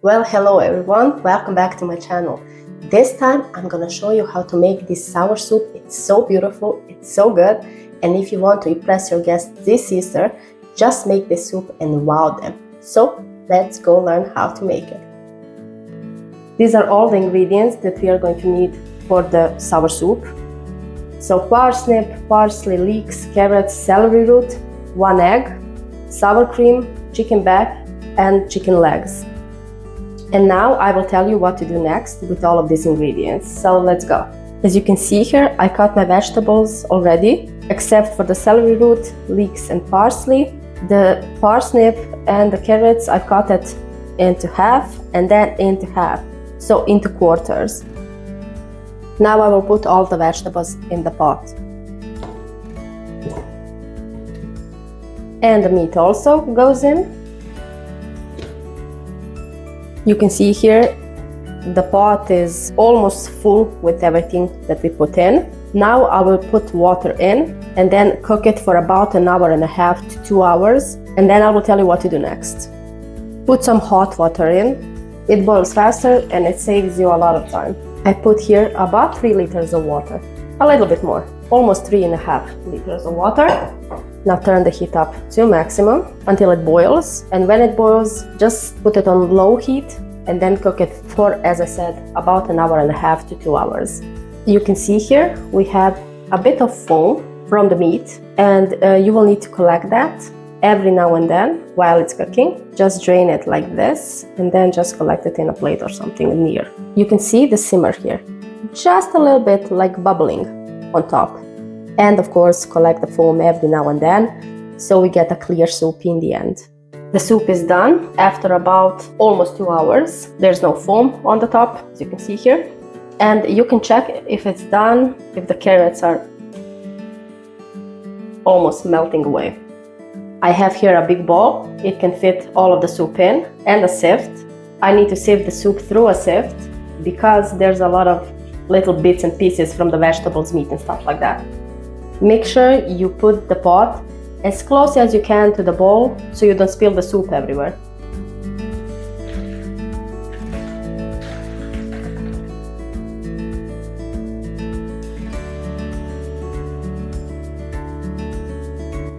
Well, hello everyone, welcome back to my channel. This time I'm gonna show you how to make this sour soup. It's so beautiful, it's so good, and if you want to impress your guests this Easter, just make this soup and wow them. So let's go learn how to make it. These are all the ingredients that we are going to need for the sour soup. So parsnip, parsley, leeks, carrots, celery root, 1 egg, sour cream, chicken back, and chicken legs. And now I will tell you what to do next with all of these ingredients. So let's go. As you can see here, I cut my vegetables already, except for the celery root, leeks, and parsley. The parsnip and the carrots, I've cut it into half and then into half, so into quarters. Now I will put all the vegetables in the pot. And the meat also goes in. You can see here, the pot is almost full with everything that we put in. Now I will put water in and then cook it for about 1.5 hours to 2 hours. And then I will tell you what to do next. Put some hot water in. It boils faster and it saves you a lot of time. I put here about 3 liters of water. A little bit more, almost 3.5 liters of water. Now turn the heat up to maximum until it boils, and when it boils, just put it on low heat and then cook it for, as I said, about 1.5 hours to 2 hours. You can see here we have a bit of foam from the meat, and you will need to collect that every now and then while it's cooking. Just drain it like this and then just collect it in a plate or something near. You can see the simmer here, just a little bit like bubbling on top. And of course, collect the foam every now and then, so we get a clear soup in the end. The soup is done after about almost 2 hours. There's no foam on the top, as you can see here. And you can check if it's done, if the carrots are almost melting away. I have here a big bowl. It can fit all of the soup in, and a sift. I need to sieve the soup through a sift because there's a lot of little bits and pieces from the vegetables, meat, and stuff like that. Make sure you put the pot as close as you can to the bowl so you don't spill the soup everywhere.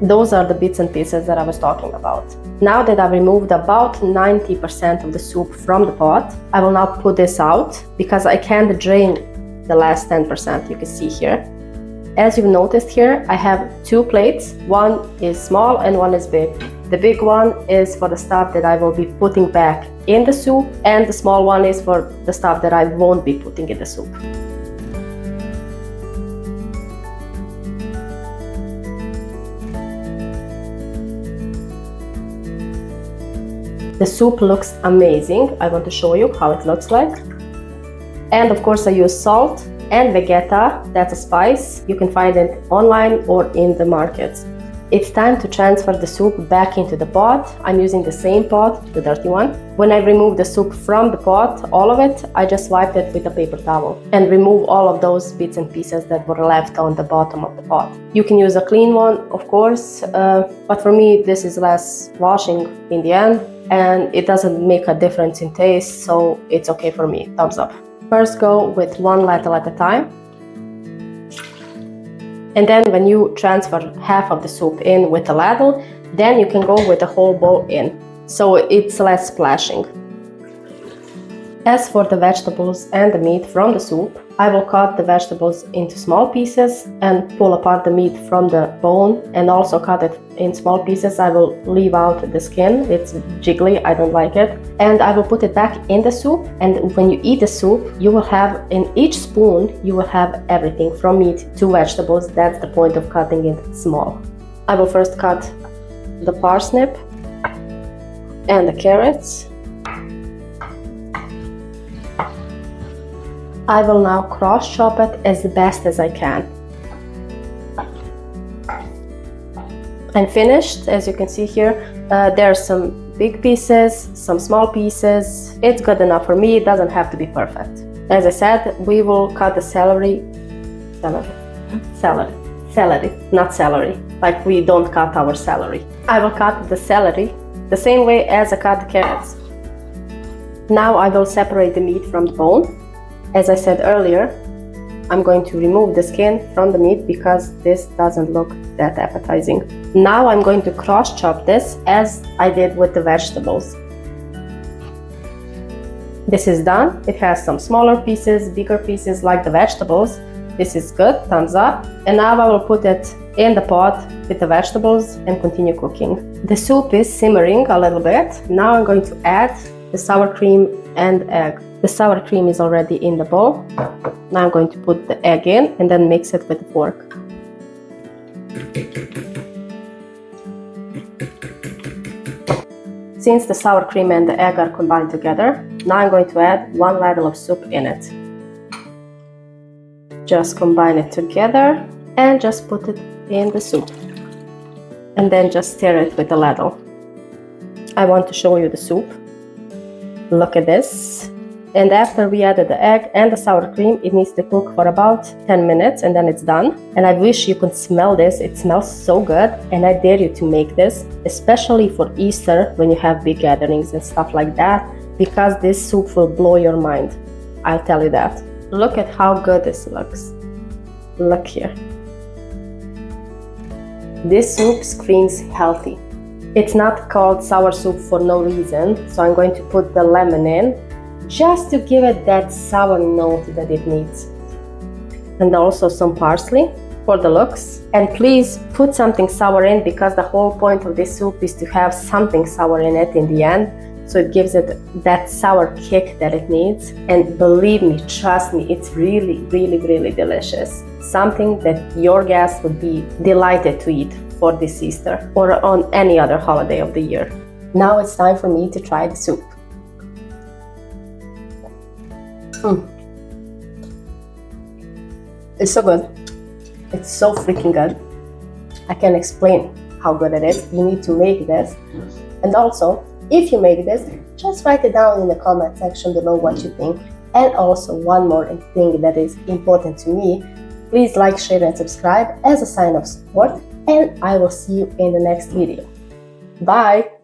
Those are the bits and pieces that I was talking about. Now that I've removed about 90% of the soup from the pot, I will now put this out because I can't drain the last 10%, you can see here. As you've noticed here, I have 2 plates. One is small and one is big. The big one is for the stuff that I will be putting back in the soup, and the small one is for the stuff that I won't be putting in the soup. The soup looks amazing. I want to show you how it looks like. And of course I use salt and Vegeta, that's a spice. You can find it online or in the markets. It's time to transfer the soup back into the pot. I'm using the same pot, the dirty one. When I remove the soup from the pot, all of it, I just wipe it with a paper towel and remove all of those bits and pieces that were left on the bottom of the pot. You can use a clean one, of course, but for me this is less washing in the end, and it doesn't make a difference in taste, so it's okay for me. Thumbs up. First go with 1 ladle at a time. And then when you transfer half of the soup in with the ladle, then you can go with the whole bowl in, so it's less splashing. As for the vegetables and the meat from the soup, I will cut the vegetables into small pieces and pull apart the meat from the bone, and also cut it in small pieces. I will leave out the skin, it's jiggly, I don't like it. And I will put it back in the soup, and when you eat the soup, you will have, in each spoon, you will have everything from meat to vegetables. That's the point of cutting it small. I will first cut the parsnip and the carrots. I will now cross chop it as best as I can. And finished, as you can see here, there are some big pieces, some small pieces. It's good enough for me, it doesn't have to be perfect. As I said, we will cut the celery, not celery, like we don't cut our celery. I will cut the celery the same way as I cut the carrots. Now I will separate the meat from the bone. As I said earlier, I'm going to remove the skin from the meat because this doesn't look that appetizing. Now I'm going to cross chop this as I did with the vegetables. This is done. It has some smaller pieces, bigger pieces like the vegetables. This is good, thumbs up. And now I will put it in the pot with the vegetables and continue cooking. The soup is simmering a little bit. Now I'm going to add the sour cream and egg. The sour cream is already in the bowl. Now I'm going to put the egg in and then mix it with the fork. Since the sour cream and the egg are combined together, now I'm going to add 1 ladle of soup in it. Just combine it together and just put it in the soup. And then just stir it with a ladle. I want to show you the soup. Look at this. And after we added the egg and the sour cream, it needs to cook for about 10 minutes and then it's done. And I wish you could smell this. It smells so good. And I dare you to make this, especially for Easter when you have big gatherings and stuff like that, because this soup will blow your mind. I'll tell you that. Look at how good this looks. Look here. This soup screams healthy. It's not called sour soup for no reason, so I'm going to put the lemon in just to give it that sour note that it needs. And also some parsley for the looks. And please put something sour in because the whole point of this soup is to have something sour in it in the end. So it gives it that sour kick that it needs. And believe me, trust me, it's really, really, really delicious. Something that your guests would be delighted to eat for this Easter or on any other holiday of the year. Now it's time for me to try the soup. It's so good. It's so freaking good. I can't explain how good it is. You need to make this. And also, if you make this, just write it down in the comment section below what you think. And also one more thing that is important to me, please like, share and subscribe as a sign of support. And I will see you in the next video. Bye!